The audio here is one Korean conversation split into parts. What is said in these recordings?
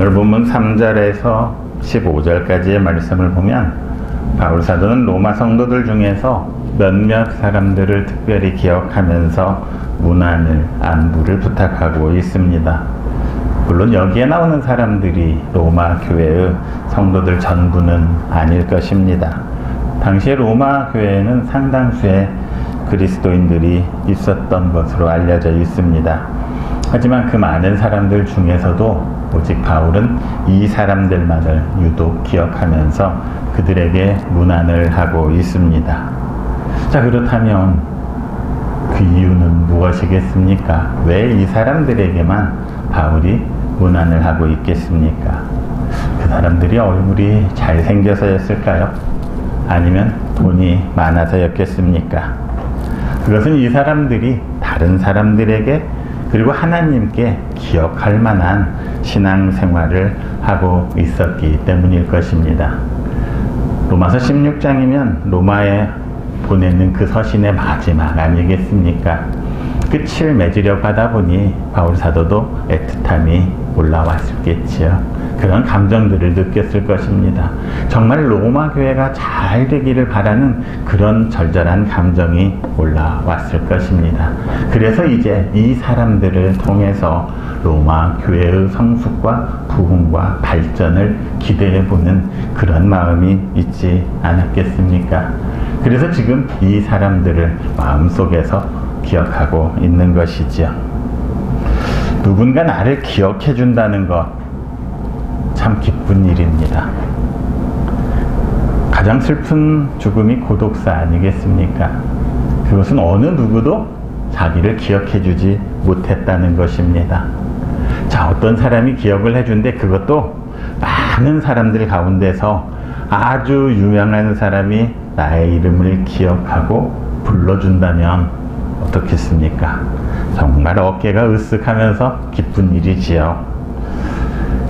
오늘 본문 3절에서 15절까지의 말씀을 보면 바울 사도는 로마 성도들 중에서 몇몇 사람들을 특별히 기억하면서 문안을, 안부를 부탁하고 있습니다. 물론 여기에 나오는 사람들이 로마 교회의 성도들 전부는 아닐 것입니다. 당시에 로마 교회에는 상당수의 그리스도인들이 있었던 것으로 알려져 있습니다. 하지만 그 많은 사람들 중에서도 오직 바울은 이 사람들만을 유독 기억하면서 그들에게 문안을 하고 있습니다. 자, 그렇다면 그 이유는 무엇이겠습니까? 왜 이 사람들에게만 바울이 문안을 하고 있겠습니까? 그 사람들이 얼굴이 잘생겨서였을까요? 아니면 돈이 많아서였겠습니까? 그것은 이 사람들이 다른 사람들에게 그리고 하나님께 기억할 만한 신앙생활을 하고 있었기 때문일 것입니다. 로마서 16장이면 로마에 보내는 그 서신의 마지막 아니겠습니까? 끝을 맺으려고 하다 보니 바울 사도도 애틋함이 올라왔겠지요. 그런 감정들을 느꼈을 것입니다. 정말 로마 교회가 잘 되기를 바라는 그런 절절한 감정이 올라왔을 것입니다. 그래서 이제 이 사람들을 통해서 로마 교회의 성숙과 부흥과 발전을 기대해보는 그런 마음이 있지 않았겠습니까? 그래서 지금 이 사람들을 마음속에서 기억하고 있는 것이지요. 누군가 나를 기억해 준다는 것 참 기쁜 일입니다. 가장 슬픈 죽음이 고독사 아니겠습니까? 그것은 어느 누구도 자기를 기억해 주지 못했다는 것입니다. 자, 어떤 사람이 기억을 해준데 그것도 많은 사람들 가운데서 아주 유명한 사람이 나의 이름을 기억하고 불러준다면 어떻겠습니까? 정말 어깨가 으쓱하면서 기쁜 일이지요.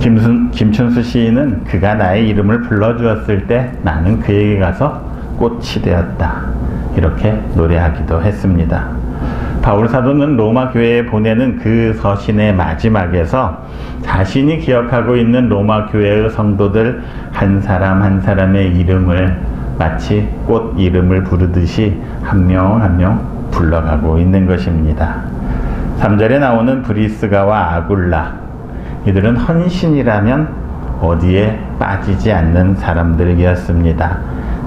김춘수 시인은 그가 나의 이름을 불러주었을 때 나는 그에게 가서 꽃이 되었다. 이렇게 노래하기도 했습니다. 바울 사도는 로마 교회에 보내는 그 서신의 마지막에서 자신이 기억하고 있는 로마 교회의 성도들 한 사람 한 사람의 이름을 마치 꽃 이름을 부르듯이 한 명 한 명 불러가고 있는 것입니다. 3절에 나오는 브리스가와 아굴라, 이들은 헌신이라면 어디에 빠지지 않는 사람들이었습니다.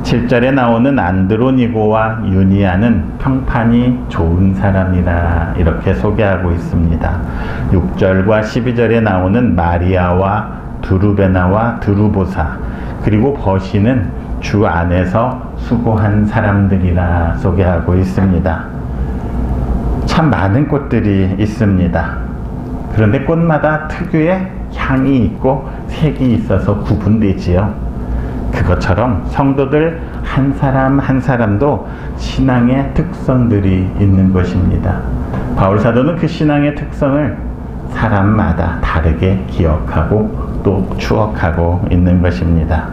7절에 나오는 안드로니고와 유니아는 평판이 좋은 사람이라 이렇게 소개하고 있습니다. 6절과 12절에 나오는 마리아와 두루베나와 드루보사 그리고 버시는 주 안에서 수고한 사람들이라 소개하고 있습니다. 참 많은 꽃들이 있습니다. 그런데 꽃마다 특유의 향이 있고 색이 있어서 구분되지요. 그것처럼 성도들 한 사람 한 사람도 신앙의 특성들이 있는 것입니다. 바울 사도는 그 신앙의 특성을 사람마다 다르게 기억하고 또 추억하고 있는 것입니다.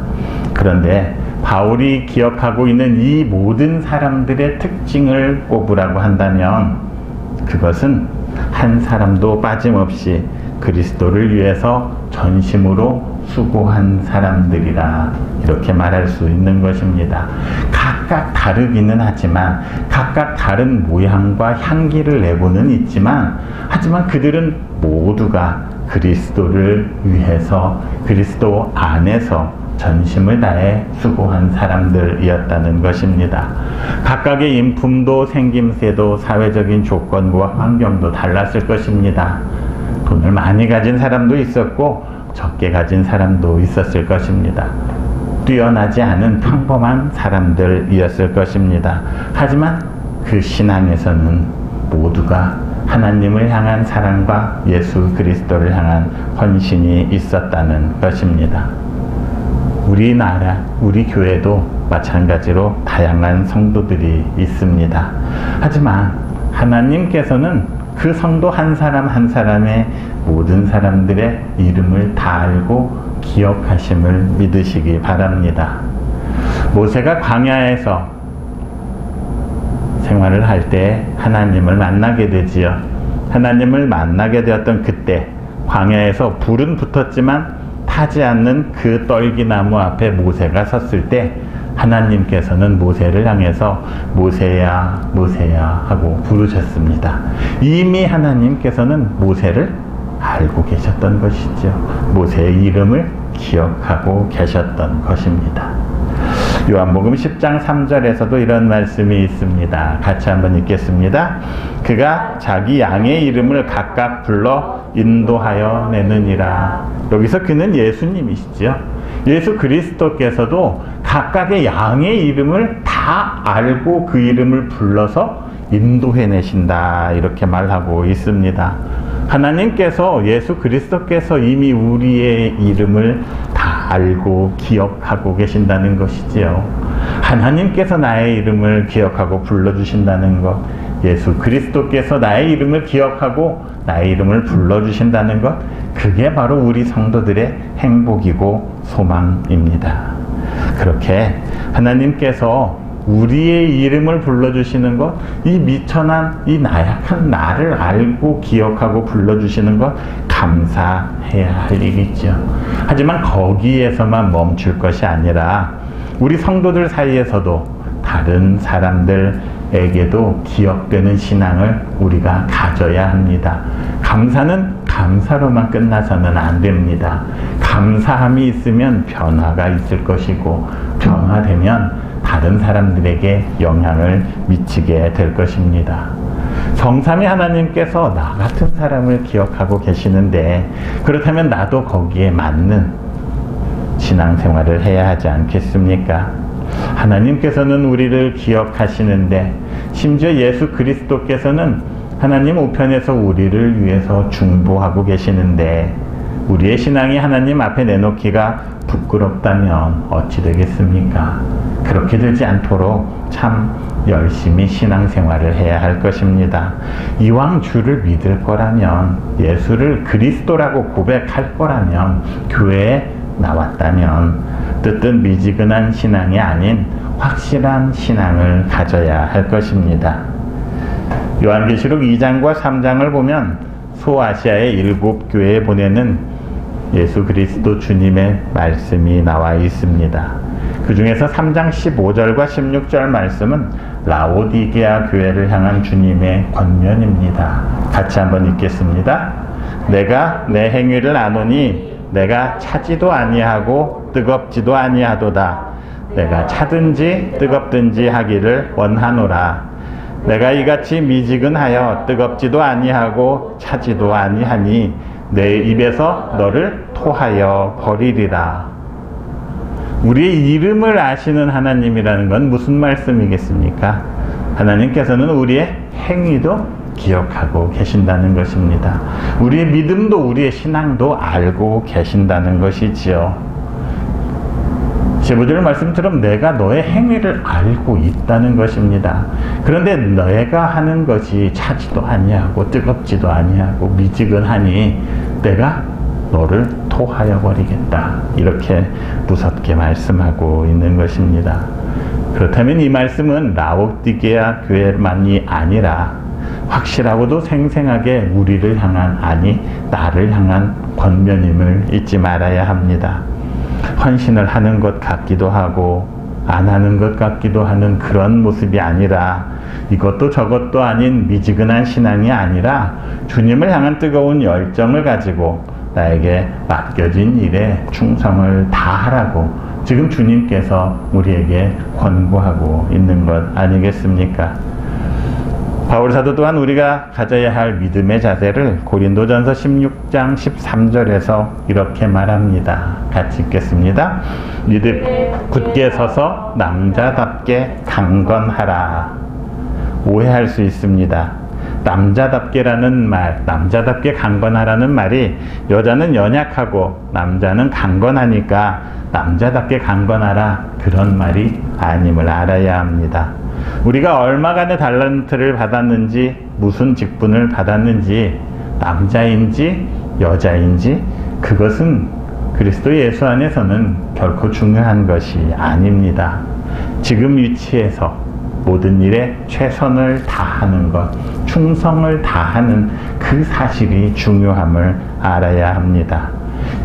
그런데 바울이 기억하고 있는 이 모든 사람들의 특징을 꼽으라고 한다면 그것은 한 사람도 빠짐없이 그리스도를 위해서 전심으로 수고한 사람들이라 이렇게 말할 수 있는 것입니다. 각각 다르기는 하지만 각각 다른 모양과 향기를 내고는 있지만 하지만 그들은 모두가 그리스도를 위해서 그리스도 안에서 전심을 다해 수고한 사람들이었다는 것입니다. 각각의 인품도 생김새도 사회적인 조건과 환경도 달랐을 것입니다. 돈을 많이 가진 사람도 있었고 적게 가진 사람도 있었을 것입니다. 뛰어나지 않은 평범한 사람들이었을 것입니다. 하지만 그 신앙에서는 모두가 하나님을 향한 사랑과 예수 그리스도를 향한 헌신이 있었다는 것입니다. 우리나라, 우리 교회도 마찬가지로 다양한 성도들이 있습니다. 하지만 하나님께서는 그 성도 한 사람 한 사람의 모든 사람들의 이름을 다 알고 기억하심을 믿으시기 바랍니다. 모세가 광야에서 생활을 할 때 하나님을 만나게 되지요. 하나님을 만나게 되었던 그때 광야에서 불은 붙었지만 타지 않는 그 떨기나무 앞에 모세가 섰을 때 하나님께서는 모세를 향해서 모세야 모세야 하고 부르셨습니다. 이미 하나님께서는 모세를 알고 계셨던 것이죠. 모세의 이름을 기억하고 계셨던 것입니다. 요한복음 10장 3절에서도 이런 말씀이 있습니다. 같이 한번 읽겠습니다. 그가 자기 양의 이름을 각각 불러 인도하여 내느니라. 여기서 그는 예수님이시죠. 예수 그리스도께서도 각각의 양의 이름을 다 알고 그 이름을 불러서 인도해 내신다, 이렇게 말하고 있습니다. 하나님께서, 예수 그리스도께서 이미 우리의 이름을 다 알고 기억하고 계신다는 것이지요. 하나님께서 나의 이름을 기억하고 불러주신다는 것, 예수 그리스도께서 나의 이름을 기억하고 나의 이름을 불러주신다는 것, 그게 바로 우리 성도들의 행복이고 소망입니다. 그렇게 하나님께서 우리의 이름을 불러주시는 것, 이 미천한, 이 나약한 나를 알고 기억하고 불러주시는 것, 감사해야 할 일이죠. 하지만 거기에서만 멈출 것이 아니라 우리 성도들 사이에서도 다른 사람들에게도 기억되는 신앙을 우리가 가져야 합니다. 감사는 감사로만 끝나서는 안 됩니다. 감사함이 있으면 변화가 있을 것이고, 변화되면 다른 사람들에게 영향을 미치게 될 것입니다. 성삼위 하나님께서 나 같은 사람을 기억하고 계시는데, 그렇다면 나도 거기에 맞는 신앙생활을 해야 하지 않겠습니까? 하나님께서는 우리를 기억하시는데, 심지어 예수 그리스도께서는 하나님 우편에서 우리를 위해서 중보하고 계시는데, 우리의 신앙이 하나님 앞에 내놓기가 부끄럽다면 어찌 되겠습니까? 그렇게 되지 않도록 참 열심히 신앙생활을 해야 할 것입니다. 이왕 주를 믿을 거라면, 예수를 그리스도라고 고백할 거라면, 교회에 나왔다면 뜨뜻 미지근한 신앙이 아닌 확실한 신앙을 가져야 할 것입니다. 요한계시록 2장과 3장을 보면 소아시아의 7교회에 보내는 예수 그리스도 주님의 말씀이 나와 있습니다. 그 중에서 3장 15절과 16절 말씀은 라오디게아 교회를 향한 주님의 권면입니다. 같이 한번 읽겠습니다. 내가 내 행위를 아노니 내가 차지도 아니하고 뜨겁지도 아니하도다. 내가 차든지 뜨겁든지 하기를 원하노라. 내가 이같이 미지근하여 뜨겁지도 아니하고 차지도 아니하니 내 입에서 너를 토하여 버리리라. 우리의 이름을 아시는 하나님이라는 건 무슨 말씀이겠습니까? 하나님께서는 우리의 행위도 기억하고 계신다는 것입니다. 우리의 믿음도 우리의 신앙도 알고 계신다는 것이지요. 15절 말씀처럼 내가 너의 행위를 알고 있다는 것입니다. 그런데 너희가 하는 것이 차지도 아니하고 뜨겁지도 아니하고 미지근하니 내가 너를 토하여 버리겠다, 이렇게 무섭게 말씀하고 있는 것입니다. 그렇다면 이 말씀은 라오디게아 교회만이 아니라 확실하고도 생생하게 우리를 향한, 아니 나를 향한 권면임을 잊지 말아야 합니다. 헌신을 하는 것 같기도 하고 안 하는 것 같기도 하는 그런 모습이 아니라, 이것도 저것도 아닌 미지근한 신앙이 아니라 주님을 향한 뜨거운 열정을 가지고 나에게 맡겨진 일에 충성을 다하라고 지금 주님께서 우리에게 권고하고 있는 것 아니겠습니까? 바울 사도 또한 우리가 가져야 할 믿음의 자세를 고린도전서 16장 13절에서 이렇게 말합니다. 같이 읽겠습니다. 믿음 굳게 서서 남자답게 강건하라. 오해할 수 있습니다. 남자답게라는 말, 남자답게 강건하라는 말이 여자는 연약하고 남자는 강건하니까 남자답게 강건하라, 그런 말이 아님을 알아야 합니다. 우리가 얼마간의 달란트를 받았는지, 무슨 직분을 받았는지, 남자인지 여자인지, 그것은 그리스도 예수 안에서는 결코 중요한 것이 아닙니다. 지금 위치에서 모든 일에 최선을 다하는 것, 충성을 다하는 그 사실이 중요함을 알아야 합니다.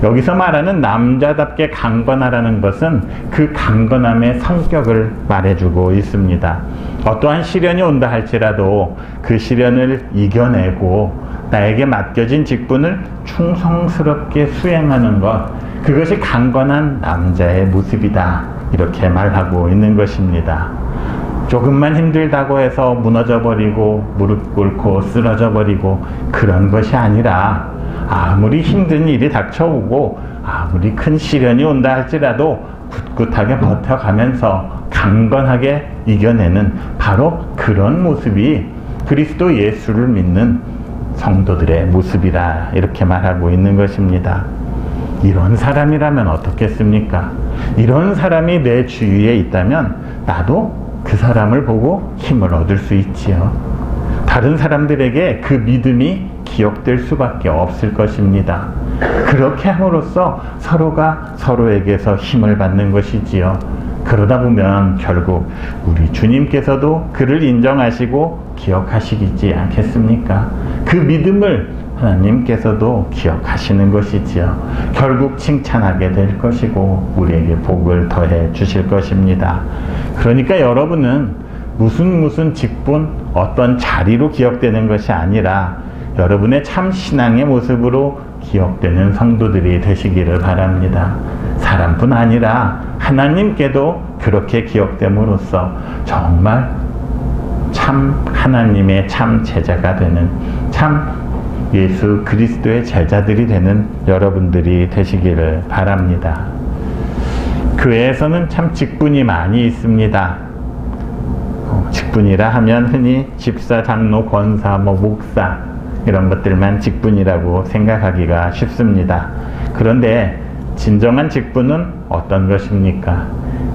여기서 말하는 남자답게 강건하라는 것은 그 강건함의 성격을 말해주고 있습니다. 어떠한 시련이 온다 할지라도 그 시련을 이겨내고 나에게 맡겨진 직분을 충성스럽게 수행하는 것, 그것이 강건한 남자의 모습이다, 이렇게 말하고 있는 것입니다. 조금만 힘들다고 해서 무너져 버리고 무릎 꿇고 쓰러져 버리고 그런 것이 아니라, 아무리 힘든 일이 닥쳐오고 아무리 큰 시련이 온다 할지라도 굳굳하게 버텨가면서 강건하게 이겨내는 바로 그런 모습이 그리스도 예수를 믿는 성도들의 모습이라, 이렇게 말하고 있는 것입니다. 이런 사람이라면 어떻겠습니까? 이런 사람이 내 주위에 있다면 나도 그 사람을 보고 힘을 얻을 수 있지요. 다른 사람들에게 그 믿음이 기억될 수밖에 없을 것입니다. 그렇게 함으로써 서로가 서로에게서 힘을 받는 것이지요. 그러다 보면 결국 우리 주님께서도 그를 인정하시고 기억하시지 않겠습니까? 그 믿음을 하나님께서도 기억하시는 것이지요. 결국 칭찬하게 될 것이고 우리에게 복을 더해 주실 것입니다. 그러니까 여러분은 무슨 직분, 어떤 자리로 기억되는 것이 아니라 여러분의 참 신앙의 모습으로 기억되는 성도들이 되시기를 바랍니다. 사람뿐 아니라 하나님께도 그렇게 기억됨으로써 정말 참 하나님의 참 제자가 되는, 참 예수 그리스도의 제자들이 되는 여러분들이 되시기를 바랍니다. 교회에서는 참 직분이 많이 있습니다. 직분이라 하면 흔히 집사, 장로, 권사, 목사 이런 것들만 직분이라고 생각하기가 쉽습니다. 그런데 진정한 직분은 어떤 것입니까?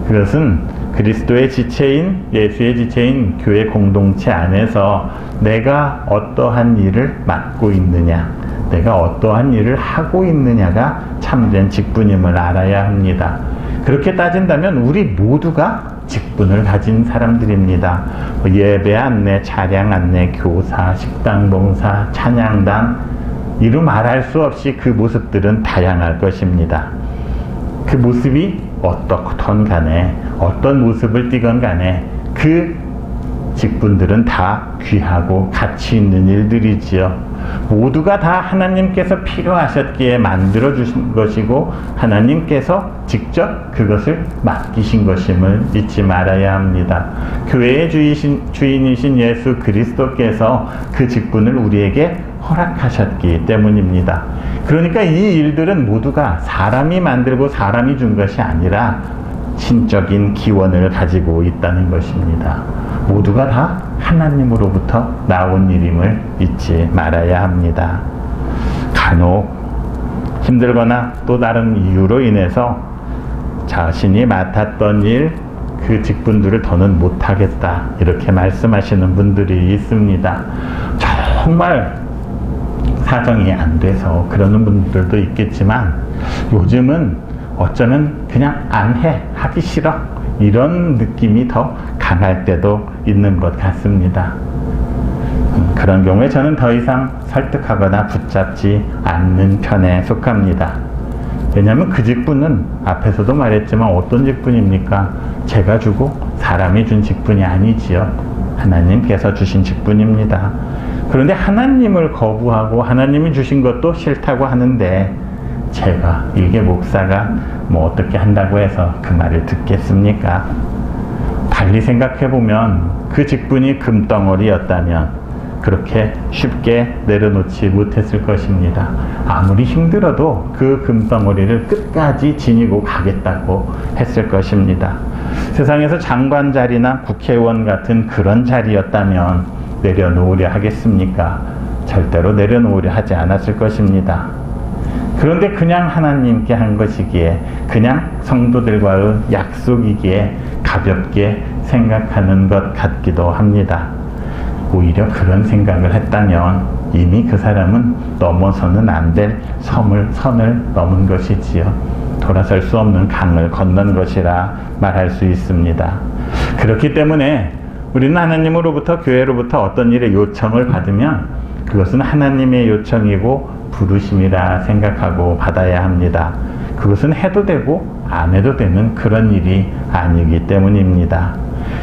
그것은 그리스도의 지체인, 예수의 지체인 교회 공동체 안에서 내가 어떠한 일을 맡고 있느냐, 내가 어떠한 일을 하고 있느냐가 참된 직분임을 알아야 합니다. 그렇게 따진다면 우리 모두가 직분을 가진 사람들입니다. 예배 안내, 차량 안내, 교사, 식당 봉사, 찬양단, 이루 말할 수 없이 그 모습들은 다양할 것입니다. 그 모습이 어떻건 간에, 어떤 모습을 띠건 간에 그 직분들은 다 귀하고 가치 있는 일들이지요. 모두가 다 하나님께서 필요하셨기에 만들어 주신 것이고 하나님께서 직접 그것을 맡기신 것임을 잊지 말아야 합니다. 교회의 주인이신 예수 그리스도께서 그 직분을 우리에게 허락하셨기 때문입니다. 그러니까 이 일들은 모두가 사람이 만들고 사람이 준 것이 아니라 신적인 기원을 가지고 있다는 것입니다. 모두가 다 하나님으로부터 나온 일임을 잊지 말아야 합니다. 간혹 힘들거나 또 다른 이유로 인해서 자신이 맡았던 일, 그 직분들을 더는 못하겠다, 이렇게 말씀하시는 분들이 있습니다. 정말 사정이 안 돼서 그러는 분들도 있겠지만 요즘은 어쩌면 그냥 안 해, 하기 싫어, 이런 느낌이 더 강할 때도 있는 것 같습니다. 그런 경우에 저는 더 이상 설득하거나 붙잡지 않는 편에 속합니다. 왜냐하면 그 직분은 앞에서도 말했지만 어떤 직분입니까? 제가 주고 사람이 준 직분이 아니지요. 하나님께서 주신 직분입니다. 그런데 하나님을 거부하고 하나님이 주신 것도 싫다고 하는데 제가 일개 목사가 뭐 어떻게 한다고 해서 그 말을 듣겠습니까? 달리 생각해보면 그 직분이 금덩어리였다면 그렇게 쉽게 내려놓지 못했을 것입니다. 아무리 힘들어도 그 금덩어리를 끝까지 지니고 가겠다고 했을 것입니다. 세상에서 장관 자리나 국회의원 같은 그런 자리였다면 내려놓으려 하겠습니까? 절대로 내려놓으려 하지 않았을 것입니다. 그런데 그냥 하나님께 한 것이기에, 그냥 성도들과의 약속이기에 가볍게 생각하는 것 같기도 합니다. 오히려 그런 생각을 했다면 이미 그 사람은 넘어서는 안 될 선을 넘은 것이지요. 돌아설 수 없는 강을 건넌 것이라 말할 수 있습니다. 그렇기 때문에 우리는 하나님으로부터, 교회로부터 어떤 일의 요청을 받으면 그것은 하나님의 요청이고 부르심이라 생각하고 받아야 합니다. 그것은 해도 되고 안 해도 되는 그런 일이 아니기 때문입니다.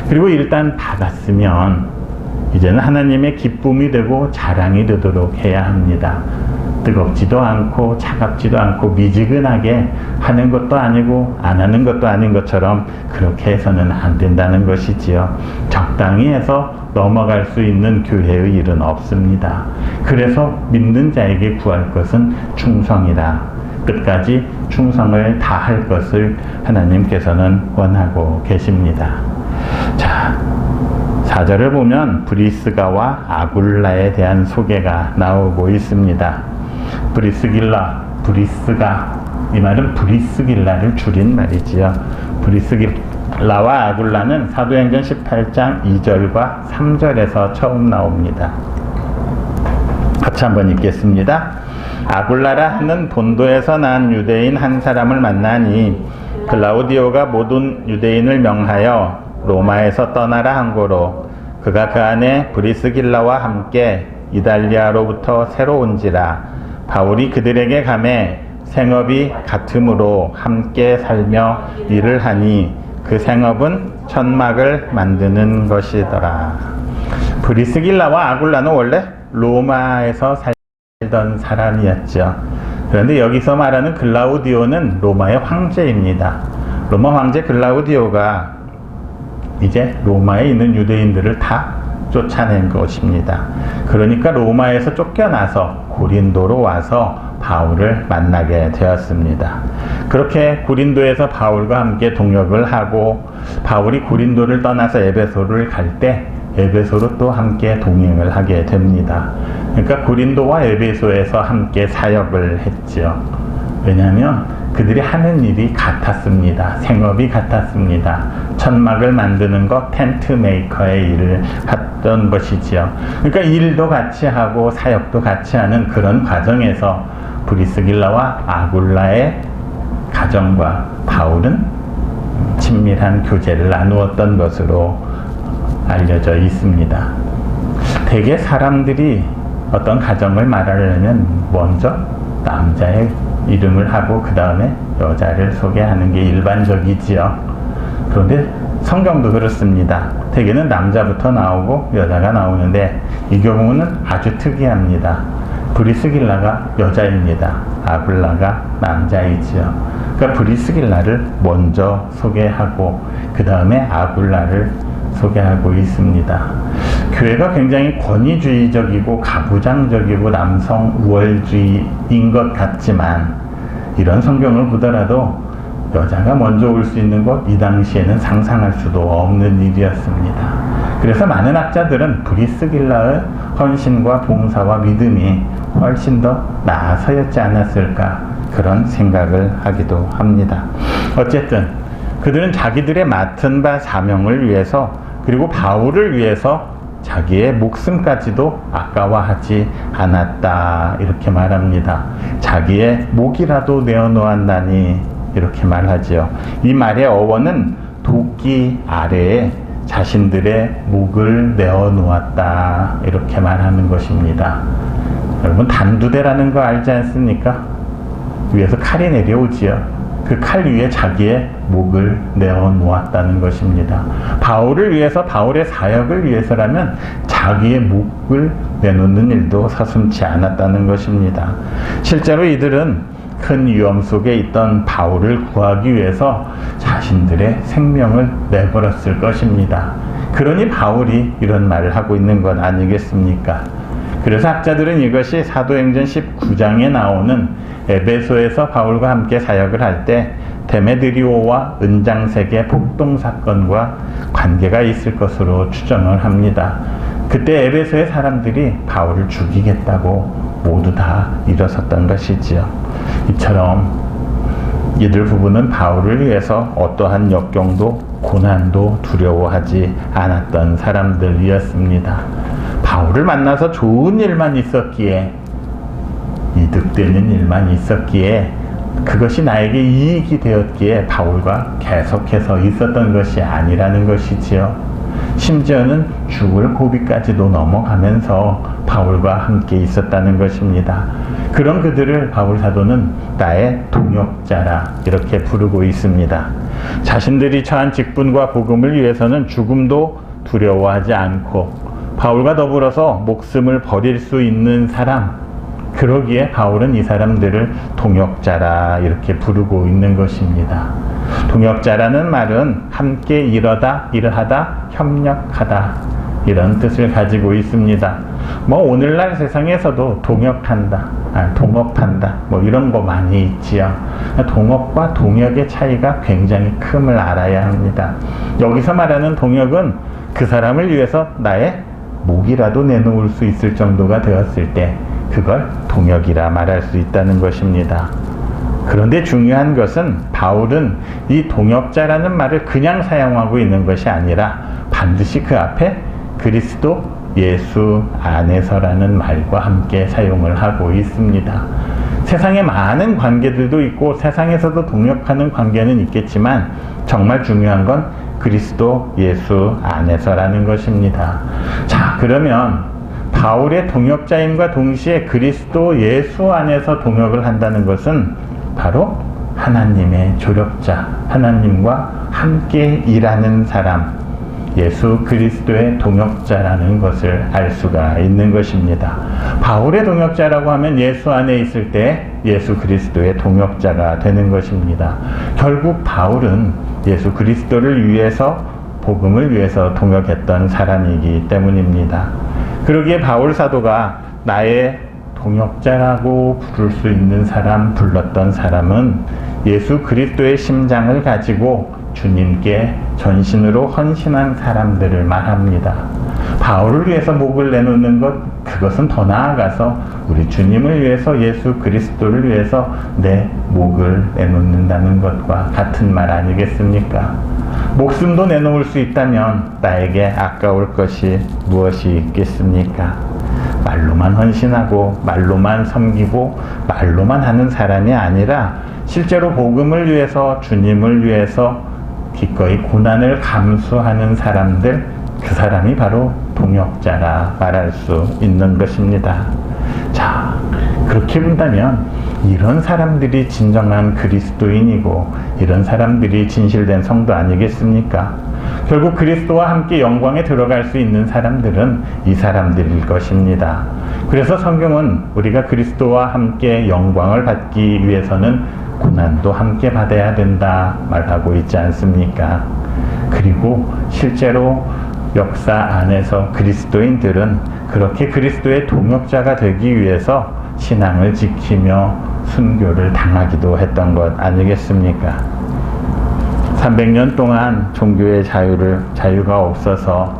그리고 일단 받았으면 이제는 하나님의 기쁨이 되고 자랑이 되도록 해야 합니다. 뜨겁지도 않고 차갑지도 않고 미지근하게 하는 것도 아니고 안 하는 것도 아닌 것처럼 그렇게 해서는 안 된다는 것이지요. 적당히 해서 넘어갈 수 있는 교회의 일은 없습니다. 그래서 믿는 자에게 구할 것은 충성이라, 끝까지 충성을 다할 것을 하나님께서는 원하고 계십니다. 자, 4절을 보면 브리스가와 아굴라에 대한 소개가 나오고 있습니다. 브리스가, 이 말은 브리스길라를 줄인 말이지요. 브리스길라와 아굴라는 사도행전 18장 2절과 3절에서 처음 나옵니다. 같이 한번 읽겠습니다. 아굴라라 하는 본도에서 난 유대인 한 사람을 만나니 글라우디오가 모든 유대인을 명하여 로마에서 떠나라 한 고로 그가 그 안에 브리스길라와 함께 이달리아로부터 새로 온지라. 바울이 그들에게 가매 생업이 같으므로 함께 살며 일을 하니 그 생업은 천막을 만드는 것이더라. 브리스길라와 아굴라는 원래 로마에서 살던 사람이었죠. 그런데 여기서 말하는 글라우디오는 로마의 황제입니다. 로마 황제 글라우디오가 이제 로마에 있는 유대인들을 다 쫓아낸 것입니다. 그러니까 로마에서 쫓겨나서 고린도로 와서 바울을 만나게 되었습니다. 그렇게 고린도에서 바울과 함께 동역을 하고 바울이 고린도를 떠나서 에베소를 갈 때 에베소로 또 함께 동행을 하게 됩니다. 그러니까 고린도와 에베소에서 함께 사역을 했죠. 왜냐하면 그들이 하는 일이 같았습니다. 생업이 같았습니다. 천막을 만드는 것, 텐트 메이커의 일을 했던 것이지요. 그러니까 일도 같이 하고 사역도 같이 하는 그런 과정에서 브리스길라와 아굴라의 가정과 바울은 친밀한 교제를 나누었던 것으로 알려져 있습니다. 대개 사람들이 어떤 가정을 말하려면 먼저 남자의 이름을 하고 그 다음에 여자를 소개하는 게 일반적이지요. 그런데 성경도 그렇습니다. 대개는 남자부터 나오고 여자가 나오는데 이 경우는 아주 특이합니다. 브리스길라가 여자입니다. 아굴라가 남자이지요. 그러니까 브리스길라를 먼저 소개하고 그 다음에 아굴라를 소개하고 있습니다. 교회가 굉장히 권위주의적이고 가부장적이고 남성 우월주의인 것 같지만 이런 성경을 보더라도 여자가 먼저 올 수 있는 것 이 당시에는 상상할 수도 없는 일이었습니다. 그래서 많은 학자들은 브리스길라의 헌신과 봉사와 믿음이 훨씬 더 나아서였지 않았을까 그런 생각을 하기도 합니다. 어쨌든 그들은 자기들의 맡은 바 사명을 위해서 그리고 바울을 위해서 자기의 목숨까지도 아까워하지 않았다 이렇게 말합니다. 자기의 목이라도 내어놓았나니 이렇게 말하지요. 이 말의 어원은 도끼 아래에 자신들의 목을 내어놓았다 이렇게 말하는 것입니다. 여러분 단두대라는 거 알지 않습니까? 위에서 칼이 내려오지요. 그 칼 위에 자기의 목을 내어놓았다는 것입니다. 바울을 위해서 바울의 사역을 위해서라면 자기의 목을 내놓는 일도 서슴지 않았다는 것입니다. 실제로 이들은 큰 위험 속에 있던 바울을 구하기 위해서 자신들의 생명을 내걸었을 것입니다. 그러니 바울이 이런 말을 하고 있는 건 아니겠습니까? 그래서 학자들은 이것이 사도행전 19장에 나오는 에베소에서 바울과 함께 사역을 할 때 데메드리오와 은장색의 폭동 사건과 관계가 있을 것으로 추정을 합니다. 그때 에베소의 사람들이 바울을 죽이겠다고 모두 다 일어섰던 것이지요. 이처럼 이들 부부는 바울을 위해서 어떠한 역경도 고난도 두려워하지 않았던 사람들이었습니다. 바울을 만나서 좋은 일만 있었기에 이득되는 일만 있었기에 그것이 나에게 이익이 되었기에 바울과 계속해서 있었던 것이 아니라는 것이지요. 심지어는 죽을 고비까지도 넘어가면서 바울과 함께 있었다는 것입니다. 그런 그들을 바울 사도는 나의 동역자라 이렇게 부르고 있습니다. 자신들이 처한 직분과 복음을 위해서는 죽음도 두려워하지 않고 바울과 더불어서 목숨을 버릴 수 있는 사람, 그러기에 바울은 이 사람들을 동역자라 이렇게 부르고 있는 것입니다. 동역자라는 말은 함께 일하다, 협력하다 이런 뜻을 가지고 있습니다. 오늘날 세상에서도 동역한다, 동업한다 이런 거 많이 있지요. 동업과 동역의 차이가 굉장히 큼을 알아야 합니다. 여기서 말하는 동역은 그 사람을 위해서 나의 목이라도 내놓을 수 있을 정도가 되었을 때 그걸 동역이라 말할 수 있다는 것입니다. 그런데 중요한 것은 바울은 이 동역자라는 말을 그냥 사용하고 있는 것이 아니라 반드시 그 앞에 그리스도 예수 안에서라는 말과 함께 사용을 하고 있습니다. 세상에 많은 관계들도 있고 세상에서도 동역하는 관계는 있겠지만 정말 중요한 건 그리스도 예수 안에서라는 것입니다. 자, 그러면 바울의 동역자임과 동시에 그리스도 예수 안에서 동역을 한다는 것은 바로 하나님의 조력자, 하나님과 함께 일하는 사람, 예수 그리스도의 동역자라는 것을 알 수가 있는 것입니다. 바울의 동역자라고 하면 예수 안에 있을 때 예수 그리스도의 동역자가 되는 것입니다. 결국 바울은 예수 그리스도를 위해서, 복음을 위해서 동역했던 사람이기 때문입니다. 그러기에 바울 사도가 나의 동역자라고 부를 수 있는 사람, 불렀던 사람은 예수 그리스도의 심장을 가지고 주님께 전신으로 헌신한 사람들을 말합니다. 바울을 위해서 목을 내놓는 것, 그것은 더 나아가서 우리 주님을 위해서, 예수 그리스도를 위해서 내 목을 내놓는다는 것과 같은 말 아니겠습니까? 목숨도 내놓을 수 있다면 나에게 아까울 것이 무엇이 있겠습니까? 말로만 헌신하고 말로만 섬기고 말로만 하는 사람이 아니라 실제로 복음을 위해서, 주님을 위해서 기꺼이 고난을 감수하는 사람들, 그 사람이 바로 동역자라 말할 수 있는 것입니다. 자, 그렇게 본다면 이런 사람들이 진정한 그리스도인이고 이런 사람들이 진실된 성도 아니겠습니까? 결국 그리스도와 함께 영광에 들어갈 수 있는 사람들은 이 사람들일 것입니다. 그래서 성경은 우리가 그리스도와 함께 영광을 받기 위해서는 고난도 함께 받아야 된다 말하고 있지 않습니까? 그리고 실제로 역사 안에서 그리스도인들은 그렇게 그리스도의 동역자가 되기 위해서 신앙을 지키며 순교를 당하기도 했던 것 아니겠습니까? 300년 동안 종교의 자유가 없어서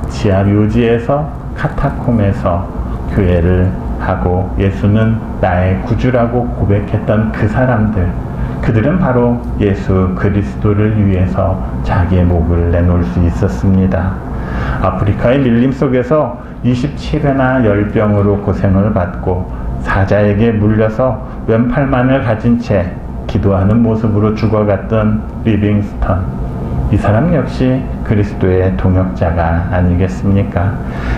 지하 묘지에서, 카타콤에서 교회를 하고 예수는 나의 구주라고 고백했던 그 사람들, 그들은 바로 예수 그리스도를 위해서 자기의 목을 내놓을 수 있었습니다. 아프리카의 밀림 속에서 27회나 열병으로 고생을 받고 사자에게 물려서 왼팔만을 가진 채 기도하는 모습으로 죽어갔던 리빙스턴, 이 사람 역시 그리스도의 동역자가 아니겠습니까?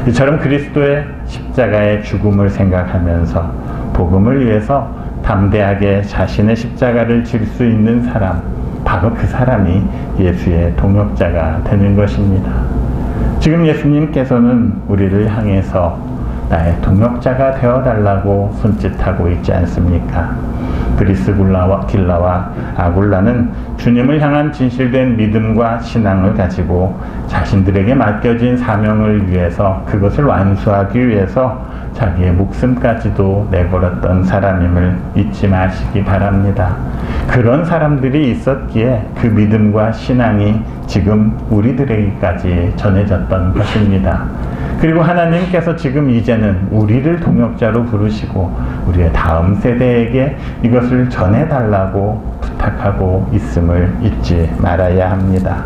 이처럼 그리스도의 십자가의 죽음을 생각하면서 복음을 위해서 담대하게 자신의 십자가를 질 수 있는 사람, 바로 그 사람이 예수의 동역자가 되는 것입니다. 지금 예수님께서는 우리를 향해서 나의 동역자가 되어달라고 손짓하고 있지 않습니까? 브리스길라와 아굴라는 주님을 향한 진실된 믿음과 신앙을 가지고 자신들에게 맡겨진 사명을 위해서, 그것을 완수하기 위해서 자기의 목숨까지도 내걸었던 사람임을 잊지 마시기 바랍니다. 그런 사람들이 있었기에 그 믿음과 신앙이 지금 우리들에게까지 전해졌던 것입니다. 그리고 하나님께서 지금 이제는 우리를 동역자로 부르시고 우리의 다음 세대에게 이것을 전해달라고 부탁하고 있음을 잊지 말아야 합니다.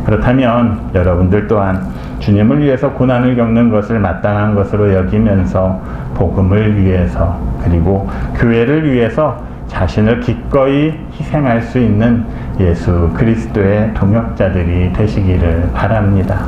그렇다면 여러분들 또한 주님을 위해서 고난을 겪는 것을 마땅한 것으로 여기면서 복음을 위해서, 그리고 교회를 위해서 자신을 기꺼이 희생할 수 있는 예수 그리스도의 동역자들이 되시기를 바랍니다.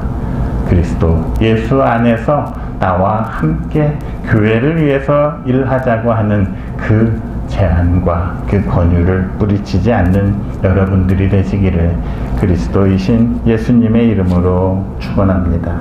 그리스도 예수 안에서 나와 함께 교회를 위해서 일하자고 하는 그 제안과 그 권유를 뿌리치지 않는 여러분들이 되시기를 그리스도이신 예수님의 이름으로 축원합니다.